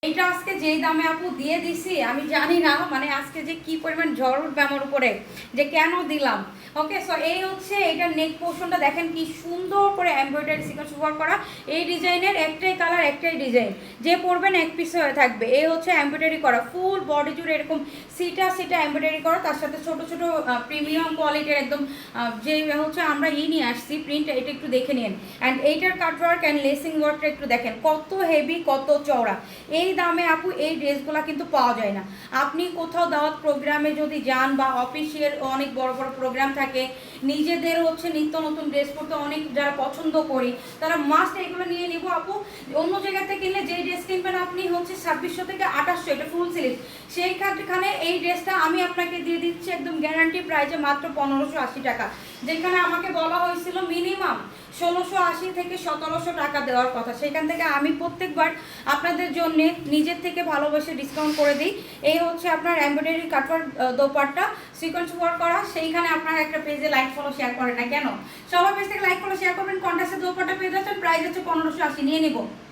এইটা আজকে যেই দামে আপু দিয়ে দিছি আমি জানি না, মানে আজকে যে কি পরিমাণ ঝড় উঠবে আমার উপরে, যে কেন দিলাম। ওকে, সো এই হচ্ছে এটার নেক পোর্শনটা দেখেন কি সুন্দর করে এমব্রয়ডারি সিকোয়েন্স ওয়ার্ক করা। এই ডিজাইনের একটাই কালার, একটাই ডিজাইন, যে পরবেন এক পিস হয়ে থাকবে। এই হচ্ছে এমব্রয়ডারি করা ফুল বডি জুড়ে এরকম সিটা সিটা এমব্রয়ডারি করা, তার সাথে ছোট ছোট প্রিমিয়াম কোয়ালিটির একদম যে হচ্ছে আমরা নিয়ে আসছি প্রিন্ট, এটা একটু দেখে নিন। অ্যান্ড এইটার কাট ওয়ার্ক অ্যান্ড লেসিং ওয়ার্কটা একটু দেখেন কত হেভি, কত চওড়া। এই দামে আপু এই ড্রেসগুলো কিন্তু পাওয়া যায় না। আপনি কোথাও দাওয়াত প্রোগ্রামে যদি যান বা অফিসের অনেক বড় বড় প্রোগ্রাম থাকে, নিজেদের হচ্ছে নিত্য নতুন ড্রেস পরতে অনেক যারা পছন্দ করি তারা মাস্ট এগুলো নিয়ে নিব আপু। অন্য জায়গাতে কিনলে যেই ড্রেস কিনবেন আপনি হচ্ছে 2600 থেকে 2800, এটা ফুল সিলিপ। সেইখানে এই ড্রেসটা আমি আপনাকে দিয়ে দিচ্ছি একদম গ্যারান্টি প্রাইজে মাত্র 1580 টাকা, যেখানে আমাকে বলা হয়েছিল মিনিমাম 1680 থেকে 1700 টাকা দেওয়ার কথা। সেখান থেকে আমি প্রত্যেকবার আপনাদের জন্য নিজের থেকে ভালোবেসে ডিসকাউন্ট করে দিই। এই হচ্ছে আপনার embroidery cutwork dupatta sequence work করা। সেইখানে আপনারা একটা পেজে লাইক ফলো শেয়ার করেন না কেন? সবার পেজ থেকে লাইক ফলো শেয়ার করবেন, কন্টাক্টে দোপাট্টা পেয়ে যাচ্ছেন, প্রাইস হচ্ছে 1580, নিয়ে নিব।